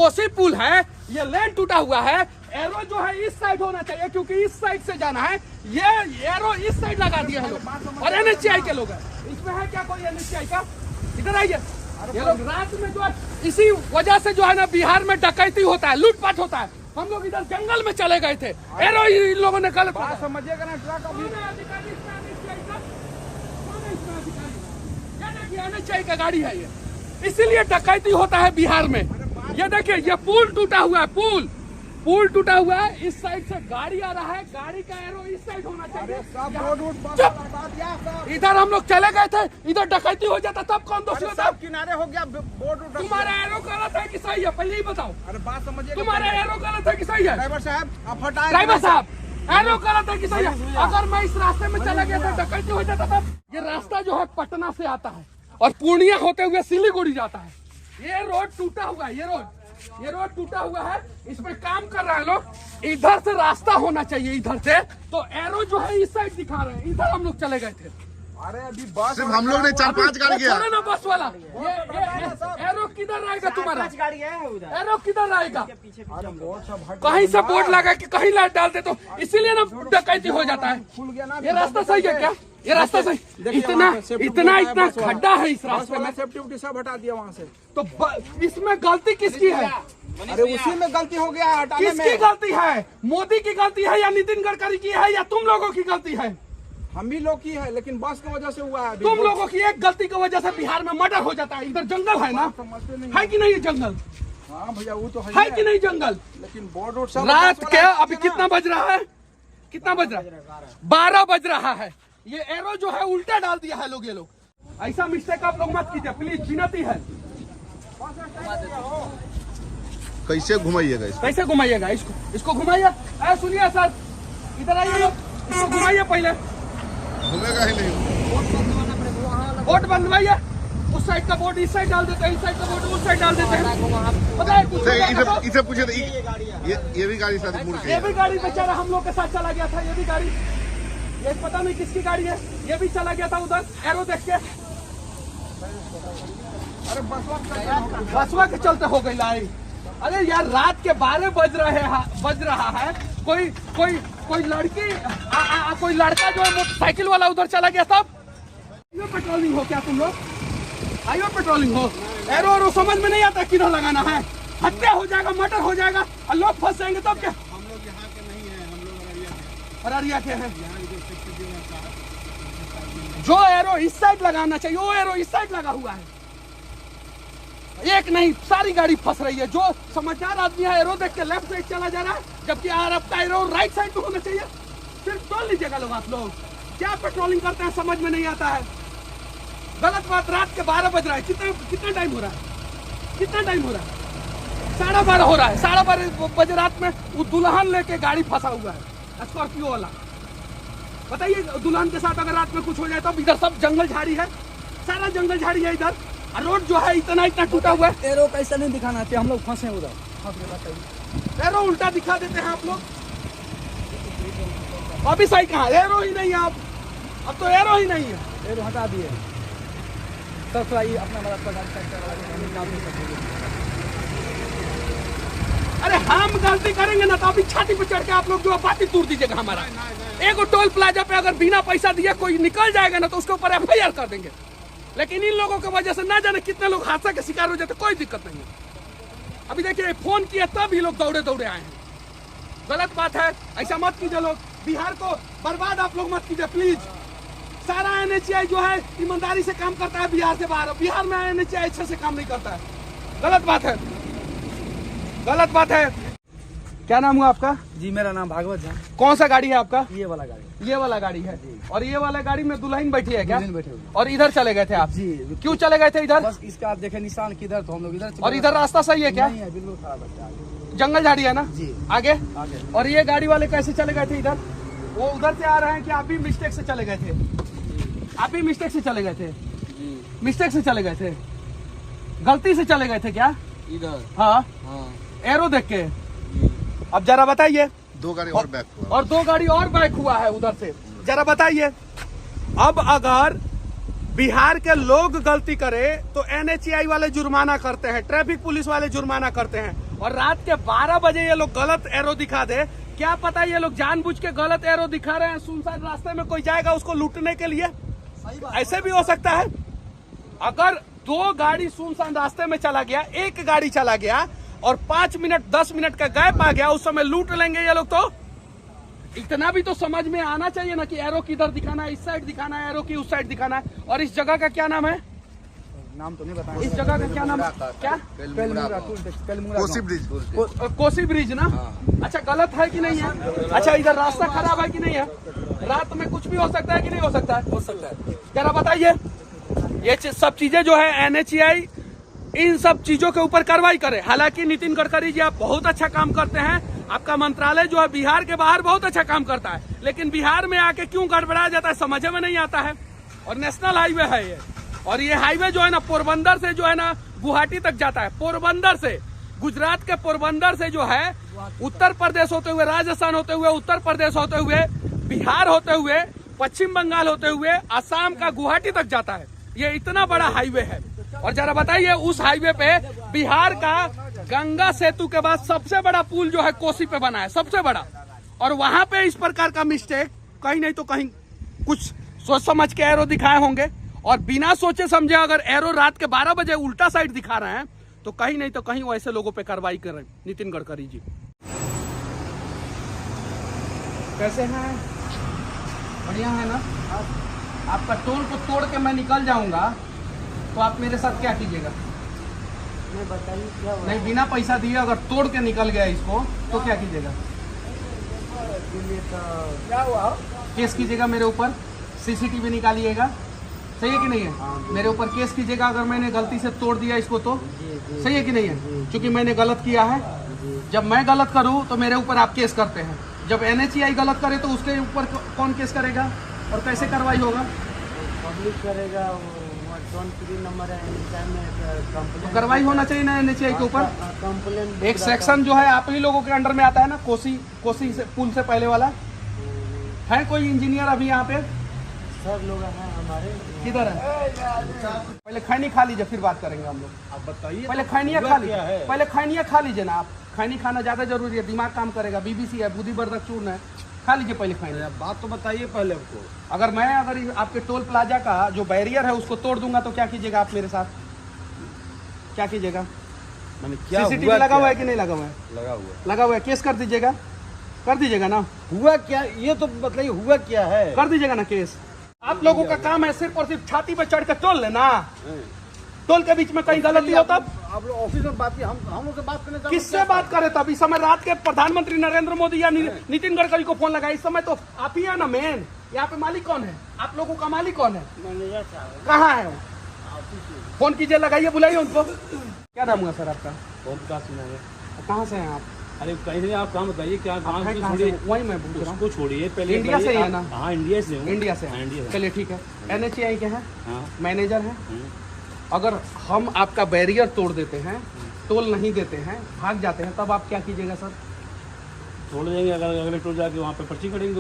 कोसी पुल है, ये लेन टूटा हुआ है, एरो जो है इस साइड होना चाहिए क्योंकि इस साइड से जाना है, ये एरो इस साइड लगा दिया है लोग। और NHAI के लोग हैं, इसमें है क्या कोई NHAI का? इधर आइए। ये लोग रात में जो है इसी वजह से जो है ना बिहार में डकैती होता है, लूटपाट होता है। हम लोग इधर जंगल में चले गए थे, एरो इन लोगों ने गलत समझिएगा ना। ट्रक अभी NHAI का गाड़ी है ये, इसीलिए डकैती होता है बिहार में। ये देखिए ये पुल टूटा हुआ है, पुल टूटा हुआ है, इस साइड से गाड़ी आ रहा है, गाड़ी का एरो इस साइड होना चाहिए। इधर हम लोग चले गए थे, इधर डकैती हो जाता तब कौन दोषी होता? सब किनारे हो गया बोर्ड। तुम्हारा एरो गलत है कि सही है, पहले ही बताओ। अरे बात समझिए, तुम्हारा एरो गलत है कि सही है? ड्राइवर साहब आप हटाएं। ड्राइवर साहब एरो गलत है कि सही है? अगर मैं इस रास्ते में चला गया था डकैती हो जाता तब। ये रास्ता जो है पटना से आता है और पूर्णिया होते हुए सिलीगुड़ी जाता है। ये रोड टूटा हुआ है, ये रोड टूटा हुआ है, इसमें काम कर रहे हैं लोग। इधर से रास्ता होना चाहिए, इधर से तो एरो जो है इस साइड दिखा रहे हैं, इधर हम लोग चले गए थे। अरे अभी बस सिर्फ हम लोग ने 4-5 गाड़ी किया ना बस वाला। ये एरो किधर आएगा तुम्हारा? गाड़ी है उधर, एरो किधर आएगा? बोर्ड सब हट कहीं से बोर्ड लगा के कहीं लाइट डाल दे तो इसीलिए ना डकैती हो जाता है। खुल गया ना। ये रास्ता सही है क्या? ये रास्ता सही? इतना खड्डा है इस रास्ते में, सेफ्टी सब हटा दिया वहाँ से। तो इसमें गलती किसकी है? अरे उसी में गलती हो गया हटाने में। किसकी गलती है? मोदी की गलती है या नितिन गडकरी की है या तुम लोगों की गलती है? हम ही लोग की है, लेकिन बस की वजह से हुआ है। तुम लोगों की एक गलती की वजह से बिहार में मर्डर हो जाता है। इधर जंगल है ना, है कि नहीं जंगल? हाँ भैया वो तो है कि नहीं जंगल? लेकिन बोर्ड रोड सब रात के अभी कितना बज रहा है? कितना बज रहा है? 12 बज रहा है। ये एरो जो है उल्टा डाल दिया है लोग। ये लोग ऐसा मिस्टेक आप लोग मत कीजिए प्लीज, विनती है। कैसे घुमाइएगा इसको? कैसे घुमाइएगा इसको घुमाइए। सुनिए सर, इधर आइए लोग, इसको घुमाइए पहले। घूमेगा ही नहीं। बोर्ड बनवाइए, उस साइड का बोर्ड इस साइड डाल देते हैं, इस साइड का बोर्ड उस साइड डाल देते हैं। पता है कुछ इसे पूछे तो ये भी गाड़ी साथ मुड़ के, ये भी गाड़ी बेचारा हम लोग के साथ चला गया था। ये भी गाड़ी, ये पता नहीं किसकी गाड़ी है, ये भी चला गया था उधर एरो देख के। अरे बसवा के चलते हो गई लाई। अरे यार रात के 12 बज रहा है, कोई लड़की कोई लड़का जो है मोटरसाइकिल वाला उधर चला गया तब। हाईवे पेट्रोलिंग हो क्या तुम लोग? हाईवे पेट्रोलिंग हो? एरो समझ में नहीं आता किधर लगाना है। हत्या हो जाएगा, मर्डर हो जाएगा और लोग फंस जाएंगे तब क्या? हम लोग यहाँ के नहीं है, हम लोग अररिया के हैं। जो एरो इस साइड लगाना चाहिए वो एरो इस साइड लगा हुआ है। एक नहीं सारी गाड़ी फंस रही है। जो समझदार आदमी है एरो देख के लेफ्ट साइड चला जा रहा है, जबकि आपका एरो राइट साइड में होना चाहिए। सिर्फ तोड़ लीजिएगा लोग। आप लोग क्या पेट्रोलिंग करते हैं समझ में नहीं आता है। गलत बात। रात के 12 बज रहा है। कितना टाइम हो रहा है? कितना टाइम हो रहा है? 12:30 हो रहा है। 12:30 बजे रात में वो दुल्हन लेके गाड़ी फंसा हुआ है, स्कॉर्पियो वाला। बताइए दुल्हन के साथ अगर रात में कुछ हो जाए तो। इधर सब जंगल झाड़ी है, सारा जंगल झाड़ी है इधर। रोड जो है इतना टूटा हुआ है। एरो कैसा नहीं दिखाना चाहिए, हम लोग फंसे उधर। एरो उल्टा दिखा देते हैं आप लोग। अभी सही कहा, एरो ही नहीं है। अब तो एरो ही नहीं है। एरो हटा दिए सब थोड़ा अपना अरे हम गलती करेंगे ना तो अभी छाती पे चढ़ के आप लोग जो बाती तोड़ दीजिएगा हमारा। एगो टोल प्लाजा पे अगर बिना पैसा दिए कोई निकल जाएगा ना तो उसके ऊपर FIR कर देंगे। लेकिन इन लोगों की वजह से ना जाने कितने लोग हादसा के शिकार हो जाते, कोई दिक्कत नहीं है। अभी देखिए फोन किया तब ही लोग दौड़े आए हैं। गलत बात है, ऐसा मत कीजिए लोग। बिहार को बर्बाद आप लोग मत कीजिए प्लीज। सारा NHAI जो है ईमानदारी से काम करता है बिहार से बाहर। बिहार में NHAI अच्छे से काम नहीं करता है। गलत बात है, गलत बात है। क्या नाम हुआ आपका? जी मेरा नाम भागवत झा। कौन सा गाड़ी है आपका? ये वाला गाड़ी। ये वाला गाड़ी है। और ये वाला गाड़ी में दुल्हन बैठी है क्या? दुल्हन बैठे हुए। और इधर चले गए थे आप? जी। क्यों चले गए थे इधर? बस इसका आप देखे निशान किधर, तो हम लोग इधर। और इधर रास्ता सही है क्या? नहीं है, बिल्कुल खराब है। जंगल झाड़ी है ना जी। आगे। आगे। और ये गाड़ी वाले कैसे चले गए थे इधर? वो उधर से आ रहे हैं कि आप भी मिस्टेक से चले गए थे? आप भी मिस्टेक से चले गए थे? मिस्टेक से चले गए थे, गलती से चले गए थे क्या इधर? हाँ एरो देख के। अब जरा बताइए। 2 गाड़ी और बैक हुआ और 2 गाड़ी और बैक हुआ है उधर से। जरा बताइए। अब अगर बिहार के लोग गलती करे तो NHAI वाले जुर्माना करते हैं, ट्रैफिक पुलिस वाले जुर्माना करते हैं। और रात के 12 बजे ये लोग गलत एरो दिखा दे। क्या पता ये लोग जानबूझ के गलत एरो दिखा रहे हैं, सुनसान रास्ते में कोई जाएगा उसको लूटने के लिए, ऐसे भी हो सकता है। अगर 2 गाड़ी सुनसान रास्ते में चला गया, 1 गाड़ी चला गया और 5 मिनट 10 मिनट का गैप आ गया, उस समय लूट लेंगे ये लोग। तो इतना भी तो समझ में आना चाहिए ना कि एरो किधर दिखाना है, इस साइड दिखाना है, एरो की उस साइड दिखाना है। और इस जगह का क्या नाम है? नाम तो नहीं बताया। इस जगह का क्या नाम है? क्या? कोसी ब्रिज। कोसी ब्रिज ना। अच्छा, गलत है कि नहीं है? अच्छा, इधर रास्ता खराब है कि नहीं है? रात में कुछ भी हो सकता है कि नहीं हो सकता है? हो सकता है। जरा बताइए, ये सब चीजें जो है NHAI इन सब चीजों के ऊपर कार्रवाई करे। हालांकि नितिन गडकरी जी आप बहुत अच्छा काम करते हैं, आपका मंत्रालय जो है बिहार के बाहर बहुत अच्छा काम करता है, लेकिन बिहार में आके क्यों गड़बड़ा जाता है समझ में नहीं आता है। और नेशनल हाईवे है ये, और ये हाईवे जो है ना पोरबंदर से जो है ना गुवाहाटी तक जाता है। पोरबंदर से, गुजरात के पोरबंदर से जो है उत्तर प्रदेश होते हुए, राजस्थान होते हुए, उत्तर प्रदेश होते हुए, बिहार होते हुए, पश्चिम बंगाल होते हुए, असम का गुवाहाटी तक जाता है। ये इतना बड़ा हाईवे है। और जरा बताइए, उस हाईवे पे बिहार का गंगा सेतु के बाद सबसे बड़ा पुल जो है कोसी पे बना है, सबसे बड़ा। और वहां पे इस प्रकार का मिस्टेक कहीं नहीं तो कहीं कुछ सोच समझ के एरो दिखाए होंगे, और बिना सोचे समझे अगर एरो रात के 12 बजे उल्टा साइड दिखा रहे हैं तो कहीं नहीं तो कहीं वैसे लोगों पे कार्रवाई कर रहे हैं नितिन गडकरी जी। कैसे हैं? बढ़िया है ना? आपका टोल को तोड़ के मैं निकल जाऊंगा तो आप मेरे साथ क्या कीजिएगा? नहीं बताइए क्या हुआ? नहीं, बिना पैसा दिए अगर तोड़ के निकल गया इसको तो क्या कीजिएगा? क्या हुआ? केस कीजिएगा मेरे ऊपर, CCTV निकालिएगा, सही है कि नहीं है? मेरे ऊपर केस कीजिएगा अगर मैंने गलती से तोड़ दिया इसको तो, सही है कि नहीं है? क्योंकि मैंने गलत किया है। जब मैं गलत करूं तो मेरे ऊपर आप केस करते हैं, जब NHAI गलत करे तो उसके ऊपर कौन केस करेगा और कैसे कार्रवाई होगा? पब्लिक करेगा, टोल फ्री नंबर है, तो कार्रवाई होना चाहिए ना NHAI के ऊपर। कंप्लेन एक सेक्शन जो है आप ही लोगों के अंडर में आता है ना, कोसी से पुल से पहले वाला। है कोई इंजीनियर अभी यहाँ पे? सब लोग हैं हमारे। किधर है? पहले खैनी खा लीजिए फिर बात करेंगे हम लोग। आप बताइए। पहले खैनिया खा लीजिए, पहले खैनिया खा लीजिए ना आप। खैनी खाना ज्यादा जरूरी है, दिमाग काम करेगा। BBC है, बुद्धिवर्धक चूर्ण है, खा लीजिए पहले खैनी। बात तो बताइए पहले हमको। अगर आपके टोल प्लाजा का जो बैरियर है उसको तोड़ दूंगा तो क्या कीजिएगा आप मेरे साथ? क्या कीजिएगा? मैंने क्या CCTV लगा हुआ है कि नहीं लगा हुआ है? लगा हुआ है। केस कर दीजिएगा, कर दीजिएगा ना? हुआ क्या? ये तो बताइए हुआ क्या है? कर दीजिएगा ना केस? आप लोगों का काम है सिर्फ और सिर्फ छाती पे चढ़ के टोल लेना। टोल के बीच में कहीं गलती हो तब आप लोग ऑफिस में बात हम लोग से बात करने किससे बात करे? तब इस समय रात के प्रधानमंत्री नरेंद्र मोदी या नितिन गडकरी को फोन लगाए। इस समय तो आप ही है ना मेन। यहाँ पे मालिक कौन है? आप लोगों का मालिक कौन है? मैनेजर साहब कहाँ है वो? फोन कीजिए, लगाइए, बुलाइए उनको। क्या नाम हुआ सर आपका? कहाँ से हैं आप? अरे कहीं नहीं, आप काम बताइए क्या काम आप हैं से कहाँ छोड़िए, से? वही मैं पूछ रहा हूँ। उसको छोड़िए पहले। इंडिया से ही है ना? हाँ इंडिया से हूँ। इंडिया से हाँ, हैं। इंडिया से। चलिए ठीक है। NHAI के हैं, हाँ। मैनेजर हैं। अगर हम आपका बैरियर तोड़ देते हैं, टोल नहीं देते हैं, भाग जाते हैं, तब आप क्या कीजिएगा सर? छोड़ देंगे। अगर अगले टोल जाके वहाँ पे पर्ची कटेंगे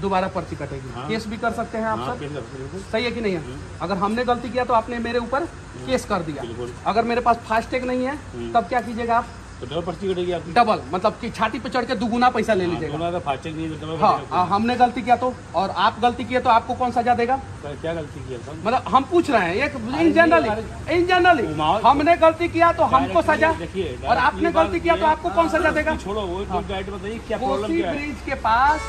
दोबारा पर्ची कटेगी। हाँ। केस भी कर सकते हैं आप हाँ, सर, केस कर सकते हैं। सही है कि नहीं है? अगर हमने गलती किया तो आपने मेरे ऊपर केस कर दिया। बिल्कुल। अगर मेरे पास फास्टैग नहीं है तब क्या कीजिएगा आप? तो डबल पर्ची कटेगी आपकी। डबल मतलब कि छाती पे चढ़ के दुगुना पैसा ले लीजिएगा। अगर फास्टैग नहीं है तो डबल हाँ, हमने गलती किया तो, और आप गलती किए तो आपको कौन सजा देगा? क्या गलती किया सर? मतलब हम पूछ रहे हैं एक इन जनरली हमने गलती किया तो हमको सजा, देखिए, और आपने गलती किया तो आपको कौन सजा देगा? छोड़ो वो डायरेक्ट बताइए क्या प्रॉब्लम कोसी क्या है? ब्रिज के पास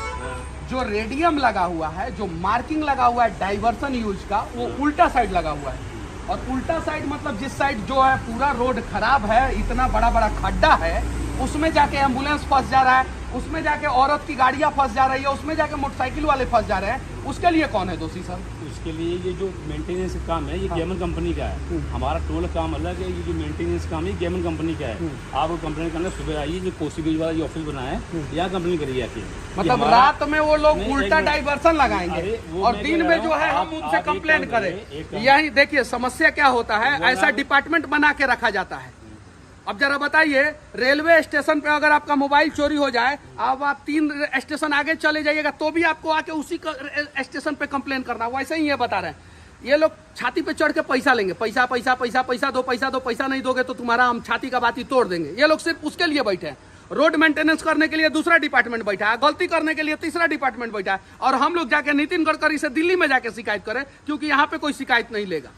जो रेडियम लगा हुआ है, जो मार्किंग लगा हुआ है डाइवर्सन यूज का, वो उल्टा साइड लगा हुआ है। और उल्टा साइड मतलब जिस साइड जो है पूरा रोड खराब है, इतना बड़ा बड़ा खड्डा है, उसमें जाके एम्बुलेंस फंस जा रहा है, उसमें जाके औरत की गाड़ियां फंस जा रही है, उसमें जाके मोटरसाइकिल वाले फंस जा रहे हैं। उसके लिए कौन है दोषी सर? उसके लिए ये जो मेंटेनेंस काम है ये गेमन कंपनी का है। हमारा टोल काम अलग है, ये जो मेंटेनेंस काम है गेमन कंपनी का है। आप कंप्लेन करने सुबह आइए, जो कोसी ब्रिज वाला जो ऑफिस बना है यहाँ कंप्लेन करिए आके। मतलब रात में वो लोग नहीं, उल्टा एक मिनट। डाइवर्सन लगाएंगे अरे, वो और मैं दिन कह में रहा जो है हूँ, हम उनसे आप एक कंप्लेन काम करें। करिए, एक काम- यही देखिए समस्या क्या होता है, ऐसा डिपार्टमेंट बना के रखा जाता है। अब जरा बताइए, रेलवे स्टेशन पे अगर आपका मोबाइल चोरी हो जाए, अब आप 3 स्टेशन आगे चले जाइएगा तो भी आपको आके उसी स्टेशन पे कंप्लेन करना, वैसे ही ये बता रहे हैं। ये लोग छाती पे चढ़ के पैसा लेंगे, पैसा पैसा पैसा पैसा दो, पैसा नहीं दोगे तो तुम्हारा हम छाती का बाती तोड़ देंगे। ये लोग सिर्फ उसके लिए बैठे हैं। रोड मेंटेनेंस करने के लिए दूसरा डिपार्टमेंट बैठा है, गलती करने के लिए तीसरा डिपार्टमेंट बैठा है, और हम लोग जाके नितिन गडकरी से दिल्ली में जाके शिकायत करें, क्योंकि यहाँ पे कोई शिकायत नहीं लेगा।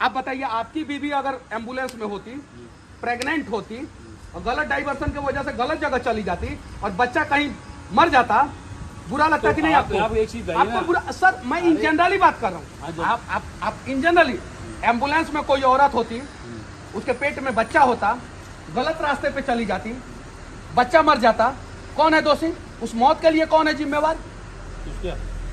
आप बताइए, आपकी बीवी अगर एम्बुलेंस में होती, प्रेग्नेंट होती और गलत डाइवर्सन की वजह से गलत जगह चली जाती और बच्चा कहीं मर जाता, बुरा लगता कि नहीं आपको? एक चीज आपको बुरा? सर मैं इन जनरली बात कर रहा हूँ। आप इन जनरली, एम्बुलेंस में कोई औरत होती, उसके पेट में बच्चा होता, गलत रास्ते पे चली जाती, बच्चा मर जाता, कौन है दोषी? उस मौत के लिए कौन है जिम्मेवार?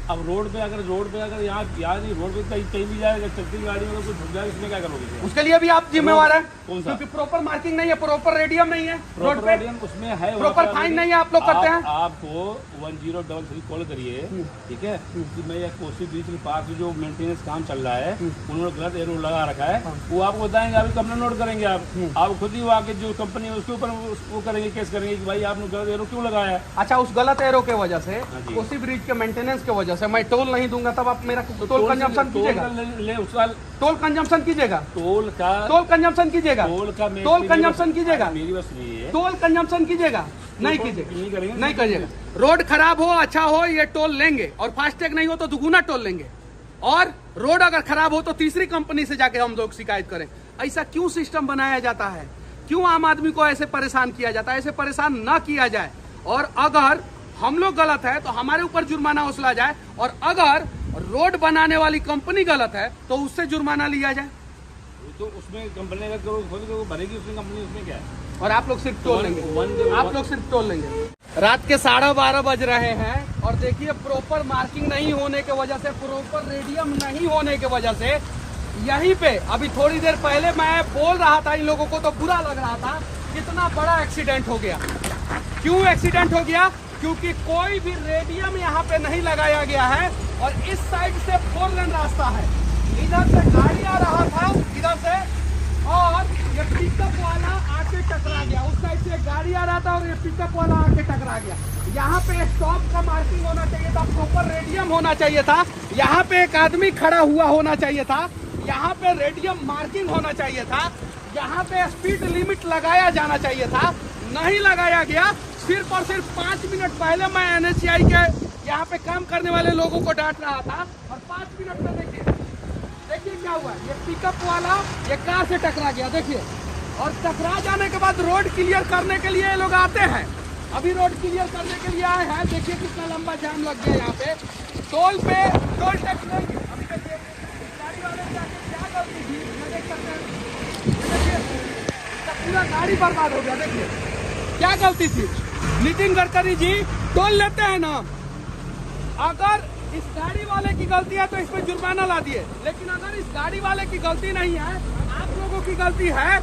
अब रोड पे अगर यहाँ नहीं, रोड पे कहीं भी जाएगा, चलती गाड़ी में कुछ जाए, इसमें क्या करोगे? उसके लिए भी आप जिम्मेवार है, कौन सा? क्योंकि प्रॉपर मार्किंग नहीं है, प्रॉपर रेडियम नहीं है रोड पे, उसमें है प्रॉपर फाइन नहीं है, आप लोग करते हैं। आपको 1033 कॉल करिए, ठीक है, कि मैं ये कोसी ब्रिज के पास जो मेंटेनेंस काम चल रहा है, उन्होंने गलत एरो लगा रखा है, वो आपको बताएंगे, अभी कंप्लेंट नोट करेंगे। आप खुद ही वो आके जो कंपनी है उसके ऊपर वो करेंगे, केस करेंगे कि भाई आपने गलत एरो क्यों लगाया है। अच्छा, उस गलत एरो के वजह से, कोसी ब्रिज के मेंटेनेंस के वजह से मैं टोल नहीं दूंगा, तब आप मेरा टोल कंजम्पशन कीजिएगा, टोल कंजम्पशन कीजिएगा, टोल कंजम्पशन कीजिएगा, टोल कंजम्पशन कीजिएगा, मेरी बात सुनिए, टोल कंजम्पशन कीजिएगा, नहीं कीजिएगा, नहीं करिएगा। रोड खराब हो अच्छा हो ये टोल लेंगे, और फास्टैग नहीं हो तो दुगुना टोल लेंगे, और रोड अगर खराब हो तो तीसरी कंपनी से जाके हम लोग शिकायत करें। ऐसा क्यों सिस्टम बनाया जाता है? क्यों आम आदमी को ऐसे परेशान किया जाता है? ऐसे परेशान न किया जाए, और अगर हम लोग गलत है तो हमारे ऊपर जुर्माना वसूला जाए, और अगर रोड बनाने वाली कंपनी गलत है तो उससे जुर्माना लिया जाए। तो उसमें कंपनी अगर बनेगी उसमें कंपनी, उसमें क्या है? और आप लोग सिर्फ टोल लेंगे, आप लोग सिर्फ टोल लेंगे। रात के 12:30 बज रहे हैं, और देखिए प्रॉपर मार्किंग नहीं होने के वजह से, प्रॉपर रेडियम नहीं होने के वजह से, यहीं पे अभी थोड़ी देर पहले मैं बोल रहा था, इन लोगों को तो बुरा लग रहा था, कितना बड़ा एक्सीडेंट हो गया। क्यों एक्सीडेंट हो गया? क्योंकि कोई भी रेडियम यहाँ पे नहीं लगाया गया है, और इस साइड से 4 लेन रास्ता है, इधर से गाड़ी आ रहा था इधर से, और ये पिकअप वाला आके टकरा गया। उस साइड से गाड़ी आ रहा था और ये पिकअप वाला आके टकरा गया। यहाँ पे स्टॉप का मार्किंग होना चाहिए था, प्रॉपर रेडियम होना चाहिए था, यहाँ पे एक आदमी खड़ा हुआ होना चाहिए था, यहाँ पे रेडियम मार्किंग होना चाहिए था, यहाँ पे स्पीड लिमिट लगाया जाना चाहिए था, नहीं लगाया गया। सिर्फ और सिर्फ 5 मिनट पहले मैं NHAI के यहाँ पे काम करने वाले लोगों को डांट रहा था, और 5 मिनट में देखिए क्या हुआ। ये पिकअप वाला ये कार से टकरा गया, देखिए, और टकरा जाने के बाद रोड क्लियर करने के लिए ये लोग आते हैं। अभी रोड क्लियर करने के लिए आए हैं, देखिए कितना लंबा जाम लग गया यहाँ पे। टोल टैक्स लेंगे। अभी देखिए गाड़ी वाले क्या गलती थी, देख सकते हैं, देखिए पूरा गाड़ी बर्बाद हो गया। देखिए क्या गलती थी। नितिन गडकरी जी, टोल लेते हैं ना, अगर इस गाड़ी वाले की गलती है तो इसमें जुर्माना ला दिए, लेकिन अगर इस गाड़ी वाले की गलती नहीं है, आप लोगों की गलती है,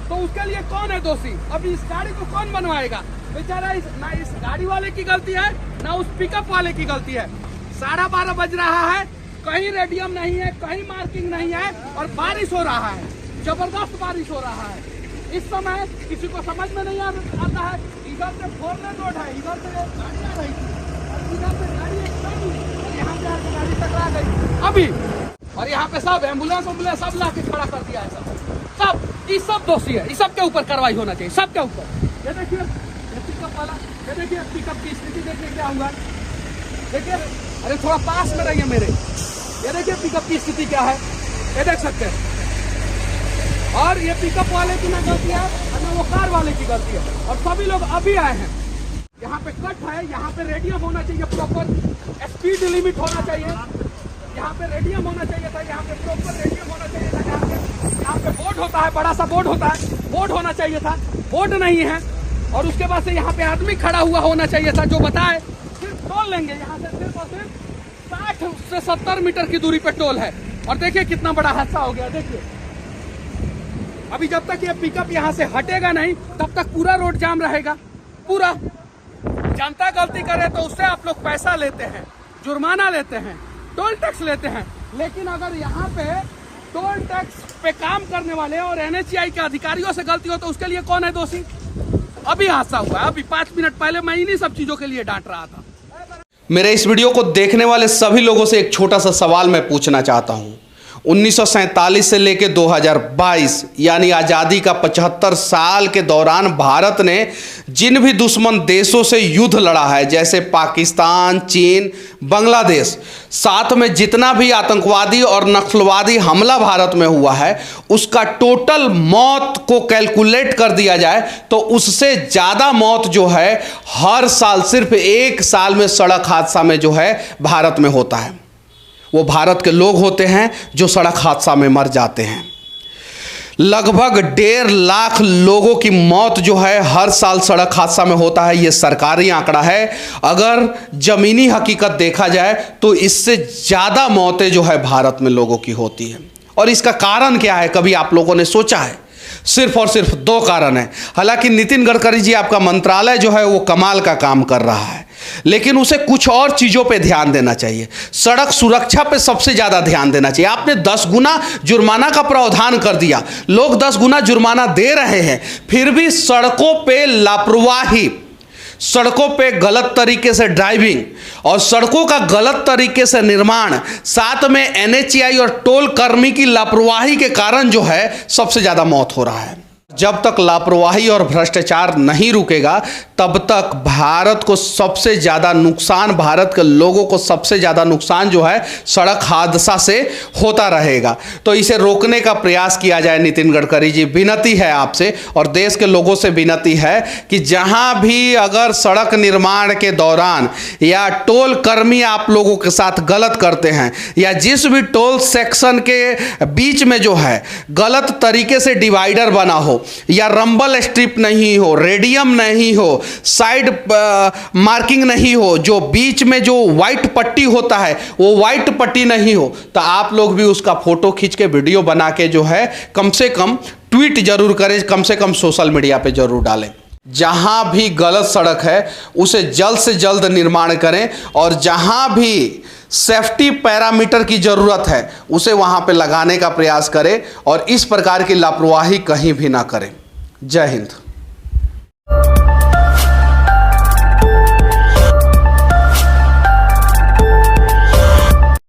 तो उसके लिए कौन है दोषी? अभी इस गाड़ी को कौन बनवाएगा बेचारा? ना इस गाड़ी वाले की गलती है, ना उस पिकअप वाले की गलती है। 12:30 बज रहा है, कहीं रेडियम नहीं है, कहीं मार्किंग नहीं है, और बारिश हो रहा है, जबरदस्त बारिश हो रहा है। इस समय किसी को समझ में नहीं आता है। इधर से 4 लेन रोड है, इधर से गाड़ी आ रही थी, इधर से गाड़ी यहाँ पे आके गाड़ी टकरा गई अभी, और यहाँ पे सब एम्बुलेंस सब ला के खड़ा कर दिया है। सब ये सब दोषी है, इस सब के ऊपर कार्रवाई होना चाहिए, सबके ऊपर। ये देखिए पिकअप वाला, ये देखिए पिकअप की स्थिति देखिए क्या हुआ। देखिए, अरे थोड़ा पास में रहिए मेरे। ये देखिए पिकअप की स्थिति क्या है, ये देख सकते हैं। और ये पिकअप वाले की ना गलती है और ना वो कार वाले की गलती है, और सभी लोग अभी आए हैं। यहाँ पे कट है, यहाँ पे रेडियम होना चाहिए, प्रॉपर स्पीड लिमिट होना चाहिए, यहाँ पे रेडियम होना चाहिए था, यहाँ पे प्रॉपर रेडियम होना चाहिए था, यहाँ पे बोर्ड होता है, बड़ा सा बोर्ड होता है, बोर्ड होना चाहिए था, बोर्ड नहीं है। और उसके बाद से यहाँ पे आदमी खड़ा हुआ होना चाहिए था जो बताए। सिर्फ टोल लेंगे यहाँ से, सिर्फ और सिर्फ 60 से 70 मीटर की दूरी पे टोल है, और देखिए कितना बड़ा हादसा हो गया। देखिए अभी जब तक ये पिकअप यहाँ से हटेगा नहीं, तब तक पूरा रोड जाम रहेगा। पूरा जनता गलती करे तो उससे आप लोग पैसा लेते हैं, जुर्माना लेते हैं, टोल टैक्स लेते हैं, लेकिन अगर यहाँ पे टोल टैक्स पे काम करने वाले और NHAI के अधिकारियों से गलती हो तो उसके लिए कौन है दोषी? अभी हादसा हुआ है, अभी 5 मिनट पहले मैं इन्हीं सब चीजों के लिए डांट रहा था। मेरे इस वीडियो को देखने वाले सभी लोगों से एक छोटा सा सवाल मैं पूछना चाहता हूं। 1947 से लेकर 2022 यानी आज़ादी का 75 साल के दौरान भारत ने जिन भी दुश्मन देशों से युद्ध लड़ा है, जैसे पाकिस्तान, चीन, बांग्लादेश, साथ में जितना भी आतंकवादी और नक्सलवादी हमला भारत में हुआ है, उसका टोटल मौत को कैलकुलेट कर दिया जाए तो उससे ज़्यादा मौत जो है हर साल सिर्फ एक साल में सड़क हादसा में जो है भारत में होता है। वो भारत के लोग होते हैं जो सड़क हादसा में मर जाते हैं। लगभग 1.5 लाख लोगों की मौत जो है हर साल सड़क हादसा में होता है। ये सरकारी आंकड़ा है। अगर जमीनी हकीकत देखा जाए तो इससे ज़्यादा मौतें जो है भारत में लोगों की होती है। और इसका कारण क्या है, कभी आप लोगों ने सोचा है? सिर्फ और सिर्फ 2 कारण है। हालांकि नितिन गडकरी जी, आपका मंत्रालय जो है वो कमाल का काम कर रहा है, लेकिन उसे कुछ और चीज़ों पे ध्यान देना चाहिए। सड़क सुरक्षा पे सबसे ज़्यादा ध्यान देना चाहिए। आपने 10 गुना जुर्माना का प्रावधान कर दिया, लोग 10 गुना जुर्माना दे रहे हैं, फिर भी सड़कों पे लापरवाही, सड़कों पे गलत तरीके से ड्राइविंग और सड़कों का गलत तरीके से निर्माण, साथ में NHAI और टोल कर्मी की लापरवाही के कारण जो है सबसे ज़्यादा मौत हो रहा है। जब तक लापरवाही और भ्रष्टाचार नहीं रुकेगा तब तक भारत को सबसे ज़्यादा नुकसान, भारत के लोगों को सबसे ज़्यादा नुकसान जो है सड़क हादसा से होता रहेगा। तो इसे रोकने का प्रयास किया जाए। नितिन गडकरी जी, विनती है आपसे और देश के लोगों से विनती है कि जहां भी अगर सड़क निर्माण के दौरान या टोल कर्मी आप लोगों के साथ गलत करते हैं या जिस भी टोल सेक्शन के बीच में जो है गलत तरीके से डिवाइडर बना हो या रंबल स्ट्रिप नहीं हो, रेडियम नहीं हो, साइड मार्किंग नहीं हो, जो बीच में जो वाइट पट्टी होता है वो वाइट पट्टी नहीं हो, तो आप लोग भी उसका फोटो खींच के वीडियो बना के जो है कम से कम ट्वीट जरूर करें, कम से कम सोशल मीडिया पे जरूर डालें। जहां भी गलत सड़क है उसे जल्द से जल्द निर्माण करें और जहां भी सेफ्टी पैरामीटर की ज़रूरत है उसे वहां पे लगाने का प्रयास करें और इस प्रकार की लापरवाही कहीं भी ना करें। जय हिंद।